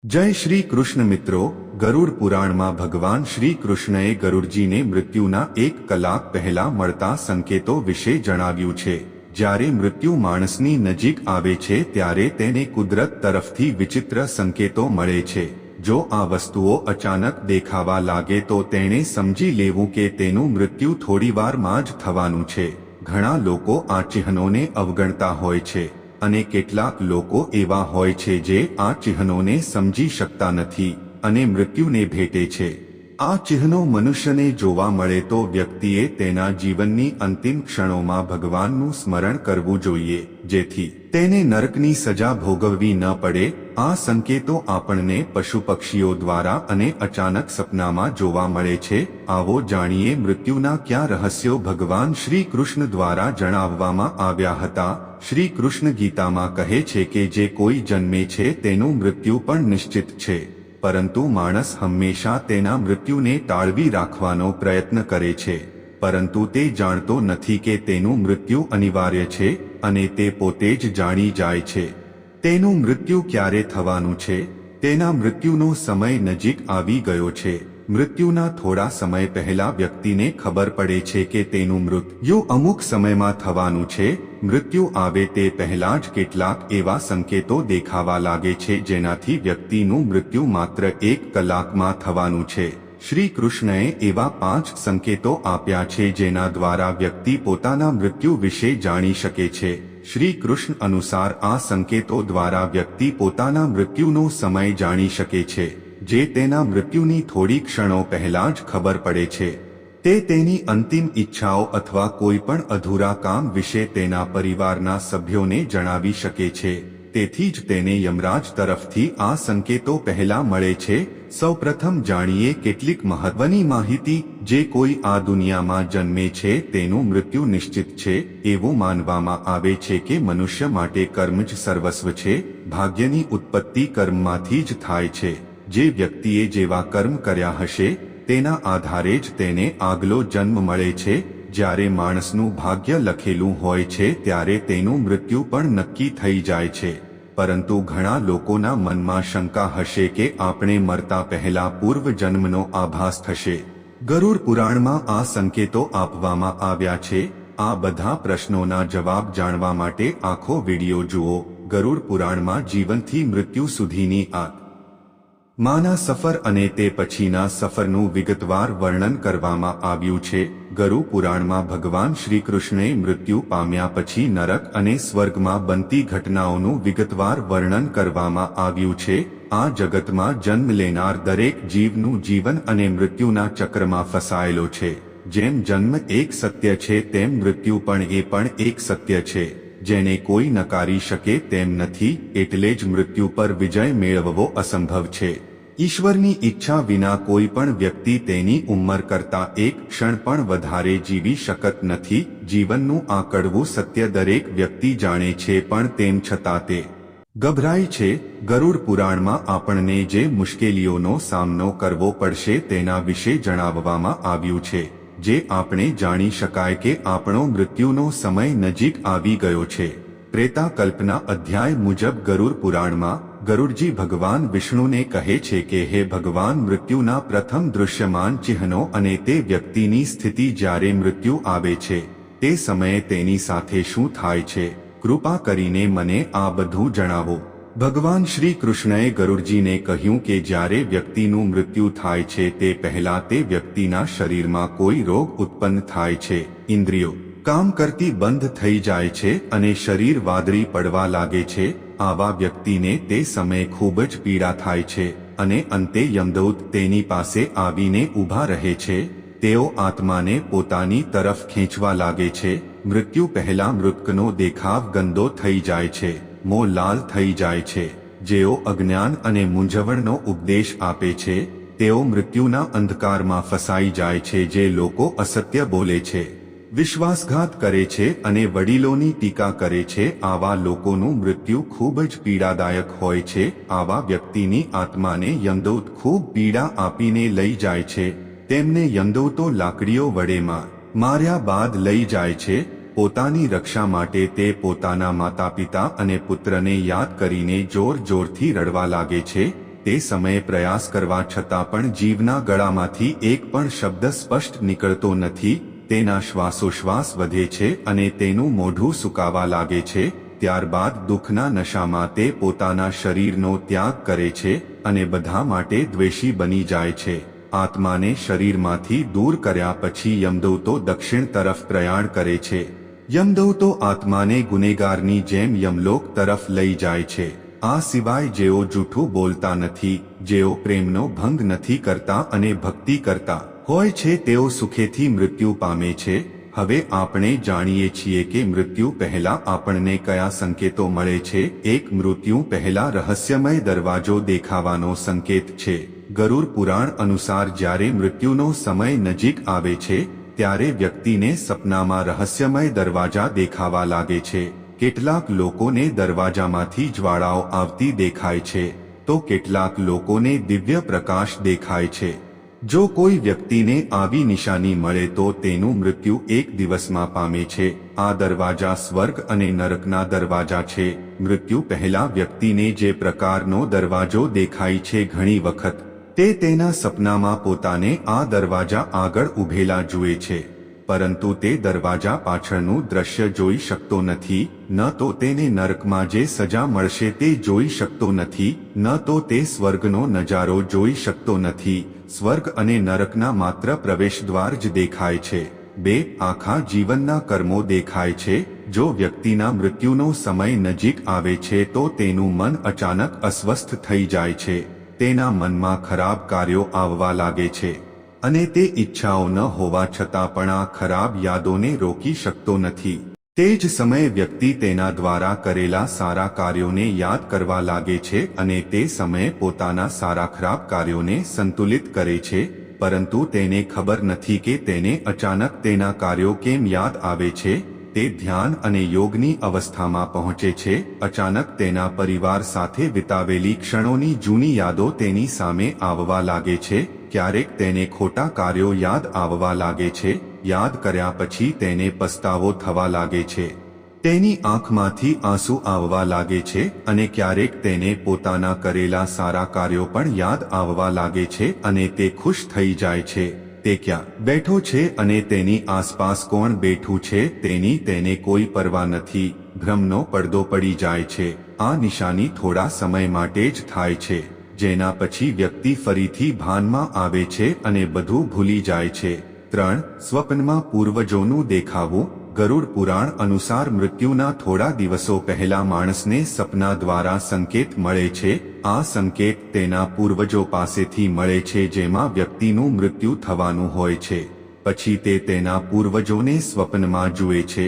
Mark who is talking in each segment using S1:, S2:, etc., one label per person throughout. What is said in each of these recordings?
S1: जय श्री कृष्ण मित्रों, गरुड़ पुराण में भगवान श्री कृष्णए गरुड़जीने मृत्युना 1 कलाक पहला मळता संकेतो विषे जणाव्युं छे। ज्यारे मृत्यु माणसनी नजीक आवे छे त्यारे तेने कुदरत तरफथी विचित्र संकेतो मळे छे। जो आ वस्तुओ अचानक देखावा लागे तो तेणे समजी लेवुं के तेनुं मृत्यु थोड़ीवारमां ज थवानुं छे। घणा लोको आ चिह्नोने अवगणता होय छे અને કેટલાક લોકો એવા હોય છે જે આ ચિહ્નોને સમજી શકતા નથી અને મૃત્યુને ભેટે છે। આ ચિહ્નો મનુષ્યને જોવા મળે તો વ્યક્તિએ તેના જીવનની અંતિમ ક્ષણોમાં ભગવાનનું સ્મરણ કરવું જોઈએ, જેથી તેને નરકની સજા ભોગવવી ન પડે। આ સંકેતો આપણને પશુ પક્ષીઓ દ્વારા અને અચાનક સપનામાં જોવા મળે છે। આવો જાણીએ મૃત્યુના ક્યાં રહસ્યો ભગવાન શ્રી કૃષ્ણ દ્વારા જણાવવામાં આવ્યા હતા। श्री कृष्ण गीता में कहे छे के जे कोई जन्मे छे तेनुं मृत्यु पण निश्चित छे, परंतु माणस हमेशा तेना मृत्यु ने टाळवी राखवानो प्रयत्न करे छे, परंतु ते जाणतो नथी के तेनुं मृत्यु अनिवार्य छे अने ते पोते ज जाणी जाय छे। तेनुं मृत्यु क्यारे थवानुं छे, तेना मृत्युनो समय नजीक आवी गयो छे। मृत्युना थोड़ा समय पहला व्यक्ति ने खबर पड़े छे के तेनुं मृत्यु अमुक समय में थवानुं छे। मृत्यु आवे ते पहला ज केटलाक एवा संकेतो देखावा लागे छे जेनाथी व्यक्तिनुं मृत्यु मात्र 1 कलाक में थवानुं छे। श्री कृष्णए एवा 5 संकेतो आप्या छे जेना द्वारा व्यक्ति पोताना मृत्यु विषे जाणी शके छे। श्री कृष्ण अनुसार आ संकेतो द्वारा व्यक्ति पोताना मृत्युनो समय जाणी शके छे, जे तेना मृत्युनी थोड़ी क्षणों पहला ज खबर पड़े छे। ते तेनी अंतिम इच्छाओं अथवा कोई पण अधूरा काम विषे तेना परिवारना सभ्योने जणावी शके छे। तेथी ज तेने यमराज तरफथी आ संकेतो पहला मळे छे। सौप्रथम जाणीए केटलीक महत्वनी माहिती। जे कोई आ दुनियामां जन्मे छे तेनुं मृत्यु निश्चित छे। एवुं मानवामां आवे छे के मनुष्य माटे कर्म ज सर्वस्व छे। भाग्यनी उत्पत्ति कर्ममांथी ज थाय छे। जे व्यक्तिए जेवा कर्म कर्या हशे तेना आधारे ज तेने आगलो जन्म मळे छे। ज्यारे माणसनुं भाग्य लखेलुं होय छे त्यारे तेनुं मृत्यु पण नक्की थई जाय छे। परंतु घणा लोकोना मनमा शंका हशे के आपणे मरता पहेला पूर्व जन्मनो आभास थशे। गरुड़ पुराणमां आ संकेतो आपवामां आव्या छे। आ बधा प्रश्नोना जवाब जाणवा माटे आखो विडियो जुओ। गरुड़ पुराणमां जीवनथी मृत्यु सुधीनी माना सफर अने ते पछीना सफरनुं विगतवार वर्णन करवामां आव्युं छे। गरुड़ पुराणमां भगवान श्री कृष्णे मृत्यु पाम्या पछी नरक अने स्वर्गमां बनती घटनाओनुं विगतवार वर्णन करवामां आव्युं छे। आ जगतमां जन्म लेनार दरेक जीवनुं जीवन अने मृत्युना चक्रमां फसायेलो छे। जेम जन्म एक सत्य छे तेम मृत्यु पण एक सत्य छे, जेने कोई नकारी शके तेम नथी। एटले ज मृत्यु पर विजय मेळववो असंभव छे। ईश्वरनी इच्छा विना कोई पण व्यक्ति तेनी उम्र करता 1 क्षण पण वधारे जीवी शकत नथी। जीवननुं आ कड़वुं सत्य दरेक व्यक्ति जाणे छे पण तेम छतां ते गभराय छे। गरुड़ पुराणमां आपणने जे मुश्केलीओनो सामनो करवो पड़शे तेना विषे जणाववामां आव्युं छे, जे आपणे जाणी शकाय के आपणो मृत्युनो समय नजीक आवी गयो छे। प्रेता कल्पना अध्याय मुजब गरुड़ पुराणमां गरुड़जी भगवान विष्णुने कहे छे के हे भगवान, मृत्युना प्रथम दृश्यमान चिह्नो अने ते व्यक्तिनी स्थिति ज्यारे मृत्यु आवे छे ते समये तेनी साथे शुं थाय छे, कृपा करीने मने आ बधुं जणावो। भगवान श्री कृष्णए गरुड़जीने कह्युं के ज्यारे व्यक्तिनुं मृत्यु थाय छे ते पहेला ते व्यक्तिना शरीरमां कोई रोग उत्पन्न थाय छे। इंद्रियो काम करती बंध थई जाय छे अने शरीर वादળી પડવા લાગે છે। આવા વ્યક્તિને તે સમયે ખૂબ જ પીડા થાય છે અને અંતે યમદૂત તેની પાસે આવીને ઊભા રહે છે। તેઓ આત્માને પોતાની તરફ ખેંચવા લાગે છે। મૃત્યુ પહેલા મૃતકનો દેખાવ ગંદો થઈ જાય છે, મોં લાલ થઈ જાય છે। જેઓ અજ્ઞાન અને મૂંઝવણનો ઉપદેશ આપે છે તેઓ મૃત્યુના અંધકારમાં ફસાઈ જાય છે। જે લોકો અસત્ય બોલે છે, विश्वासघात करे छे अने वडीलोनी टीका करे छे, आवा लोकोनुं मृत्यु खूब ज पीड़ादायक होय छे। आवा व्यक्तिनी आत्माने यमदूत खूब पीड़ा आपीने लई जाय छे। तेमने यमदूतो लाकड़ीओ वडे मार्या बाद लई जाय छे। पोतानी रक्षा माटे ते पोताना माता पिता अने पुत्रने याद करीने जोर जोरथी रड़वा लागे छे। તે સમયે પ્રયાસ કરવા છતાં પણ જીવના ગળામાંથી એક પણ શબ્દ સ્પષ્ટ નીકળતો નથી. તેના શ્વાસોશ્વાસ વધે છે અને તેનું મોઢું સુકાવા લાગે છે. ત્યારબાદ દુઃખના નશામાં તે પોતાના શરીરનો ત્યાગ કરે છે અને બધા માટે દ્વેષી બની જાય છે. આત્માને શરીરમાંથી દૂર કર્યા પછી યમદૂતો દક્ષિણ તરફ પ્રયાણ કરે છે. યમદૂતો આત્માને ગુનેગારની જેમ યમલોક તરફ લઈ જાય છે. આ સિવાય જેઓ જૂઠું બોલતા નથી, જેઓ પ્રેમનો ભંગ નથી કરતા અને ભક્તિ કરતા હોય છે, તેઓ સુખેથી મૃત્યુ પામે છે. હવે આપણે જાણીએ છીએ કે મૃત્યુ પહેલા આપણને કયા સંકેતો મળે છે. એક, મૃત્યુ પહેલા રહસ્યમય દરવાજો દેખાવાનો સંકેત છે. ગરુડ પુરાણ અનુસાર જ્યારે મૃત્યુનો સમય નજીક આવે છે ત્યારે વ્યક્તિને સપનામાં રહસ્યમય દરવાજા દેખાવા લાગે છે. કેટલાક લોકોને દરવાજામાંથી જ્વાળાઓ આવતી દેખાય છે, તો કેટલાક લોકોને દિવ્ય પ્રકાશ દેખાય છે. જો કોઈ વ્યક્તિને આવી નિશાની મળે તો તેનું મૃત્યુ એક દિવસમાં પામે છે. આ દરવાજા સ્વર્ગ અને નરકના દરવાજા છે. મૃત્યુ પહેલા વ્યક્તિને જે પ્રકારનો દરવાજો દેખાય છે, ઘણી વખત તે તેના સપનામાં પોતાને આ દરવાજા આગળ ઊભેલા જુએ છે, પરંતુ તે દરવાજા પાછળનું દ્રશ્ય જોઈ શકતો નથી. ન તો તેને નરકમાં જે સજા મળશે તે જોઈ શકતો નથી, ન તો તે સ્વર્ગનો નજારો જોઈ શકતો નથી. સ્વર્ગ અને નરકના માત્ર પ્રવેશદ્વાર જ દેખાય છે. 2. આખા જીવનના કર્મો દેખાય છે. જો વ્યક્તિના મૃત્યુનો સમય નજીક આવે છે તો તેનું મન અચાનક અસ્વસ્થ થઈ જાય છે. તેના મનમાં ખરાબ કાર્યો આવવા લાગે છે અને તે ઈચ્છાઓ ન હોવા છતાં પણ આ ખરાબ યાદોને રોકી શકતો નથી. તે જ સમયે વ્યક્તિ તેના દ્વારા કરેલા સારા કાર્યોને યાદ કરવા લાગે છે અને તે સમયે પોતાના સારા ખરાબ કાર્યોને સંતુલિત કરે છે, પરંતુ તેને ખબર નથી કે તેને અચાનક તેના કાર્યો કેમ યાદ આવે છે. તે ધ્યાન અને યોગની અવસ્થામાં પહોંચે છે. અચાનક તેના પરિવાર સાથે વિતાવેલી ક્ષણોની જૂની યાદો તેની સામે આવવા લાગે છે. ક્યારેક તેને ખોટા કાર્યો યાદ આવવા લાગે છે. યાદ કર્યા પછી તેને પસ્તાવો થવા લાગે છે. તેની આંખમાંથી આંસુ આવવા લાગે છે અને ક્યારેક તેને પોતાના કરેલા સારા કાર્યો પણ યાદ આવવા લાગે છે અને તે ખુશ થઈ જાય છે. તે ક્યાં બેઠો છે અને તેની આસપાસ કોણ બેઠું છે તેની તેને કોઈ પરવા નથી. ભ્રમનો પડદો પડી જાય છે. આ નિશાની થોડા સમય માટે જ થાય છે, જેના પછી વ્યક્તિ ફરીથી ભાનમાં આવે છે અને બધું ભૂલી જાય છે. 3. સ્વપ્નમાં પૂર્વજોનું દેખાવું. ગરુડ પુરાણ અનુસાર મૃત્યુના થોડા દિવસો પહેલા માણસને સપના દ્વારા સંકેત મળે છે. આ સંકેત તેના પૂર્વજો પાસેથી મળે છે જેમાં વ્યક્તિનું મૃત્યુ થવાનું હોય છે. પછી તે તેના પૂર્વજોને સ્વપ્નમાં જુએ છે.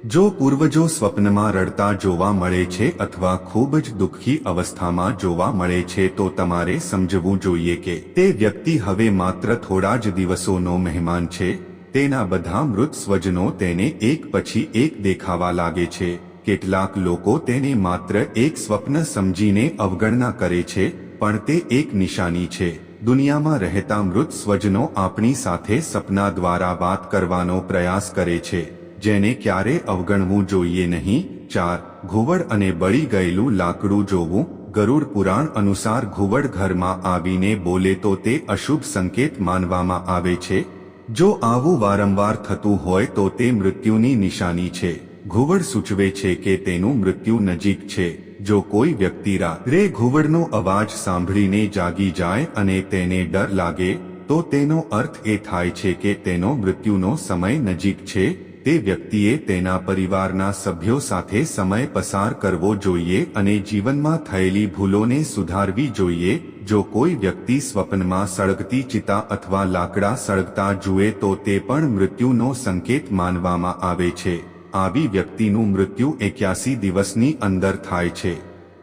S1: જો પૂર્વજો સ્વપ્નમાં રડતા જોવા મળે છે અથવા ખૂબ જ દુઃખી અવસ્થામાં જોવા મળે છે તો તમારે સમજવું જોઈએ કે તે વ્યક્તિ હવે માત્ર થોડા જ દિવસોનો મહેમાન છે. તેના બધા મૃત સ્વજનો તેને એક પછી એક દેખાવા લાગે છે. કેટલાક લોકો તેને માત્ર એક સ્વપ્ન સમજીને અવગણના કરે છે, પણ તે એક નિશાની છે. દુનિયામાં રહેતા મૃત સ્વજનો આપણી સાથે સપના દ્વારા વાત કરવાનો પ્રયાસ કરે છે, જેને ક્યારે અવગણવું જોઈએ નહીં. 4. ઘુવડ અને બળી ગયેલું લાકડું જોવું. ગરુડ પુરાણ અનુસાર ઘુવડ ઘરમાં આવીને બોલે તો તે અશુભ સંકેત માનવામાં આવે છે. જો આવું વારંવાર થતું હોય તો તે મૃત્યુની નિશાની છે. ઘુવડ સૂચવે છે કે તેનું મૃત્યુ નજીક છે. જો કોઈ વ્યક્તિ રાત્રે ઘુવડનો અવાજ સાંભળીને જાગી જાય અને તેને ડર લાગે તો તેનો અર્થ એ થાય છે કે તેનો મૃત્યુનો સમય નજીક છે. તે વ્યક્તિએ તેના પરિવારના સભ્યો સાથે સમય પસાર કરવો જોઈએ અને જીવનમાં થયેલી ભૂલોને સુધારવી જોઈએ. જો કોઈ વ્યક્તિ સ્વપ્નમાં સળગતી ચિતા અથવા લાકડા સળગતા જુએ તો તે પણ મૃત્યુનો સંકેત માનવામાં આવે છે. આવી વ્યક્તિનું મૃત્યુ 81 દિવસની અંદર થાય છે.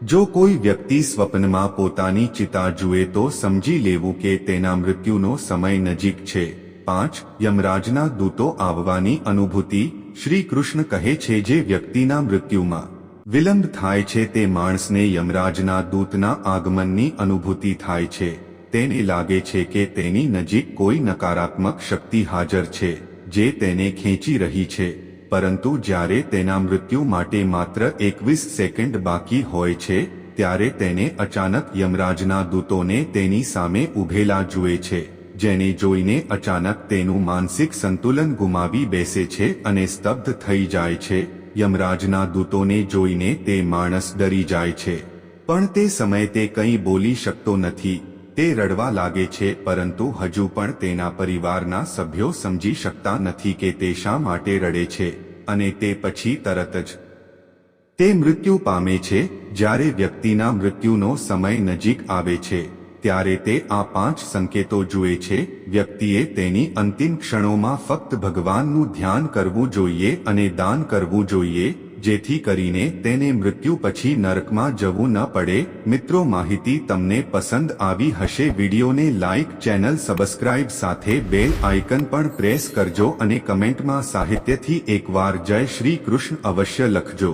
S1: જો કોઈ વ્યક્તિ સ્વપ્નમાં પોતાની ચિતા જુએ તો સમજી લેવું કે તેના મૃત્યુનો સમય નજીક છે. 5. યમરાજના દૂતો આવવાની અનુભૂતિ. શ્રી કૃષ્ણ કહે છે જે વ્યક્તિના મૃત્યુમાં વિલંબ થાય છે તે માણસને યમરાજના દૂતના આગમનની અનુભૂતિ થાય છે. તેને લાગે છે કે તેની નજીક કોઈ નકારાત્મક શક્તિ હાજર છે જે તેને ખેંચી રહી છે, પરંતુ જ્યારે તેના મૃત્યુ માટે માત્ર 21 સેકન્ડ બાકી હોય છે ત્યારે તેને અચાનક યમરાજના દૂતોને તેની સામે ઊભેલા જુએ છે, જેને જોઈને અચાનક તેનું માનસિક સંતુલન ગુમાવી બેસે છે અને સ્તબ્ધ થઈ જાય છે. યમરાજના દૂતોને જોઈને તે માણસ ડરી જાય છે, પણ તે સમયે તે કંઈ બોલી શકતો નથી. તે રડવા લાગે છે, પરંતુ હજુ પણ તેના પરિવારના સભ્યો સમજી શકતા નથી કે તે શા માટે રડે છે, અને તે પછી તરત જ તે મૃત્યુ પામે છે. જ્યારે વ્યક્તિના મૃત્યુનો સમય નજીક આવે છે ત્યારે તે આ 5 સંકેતો જુએ છે. વ્યક્તિએ તેની અંતિમ ક્ષણોમાં ફક્ત ભગવાનનું ધ્યાન કરવું જોઈએ અને દાન કરવું જોઈએ, જેથી કરીને તેને મૃત્યુ પછી નરકમાં જવું ન પડે. મિત્રો, માહિતી તમને પસંદ આવી હશે. વિડીયોને લાઇક, ચેનલ સબસ્ક્રાઇબ સાથે બેલ આઇકન પણ પ્રેસ કરજો અને કમેન્ટમાં સાહિત્યથી એકવાર જય શ્રી કૃષ્ણ અવશ્ય લખજો.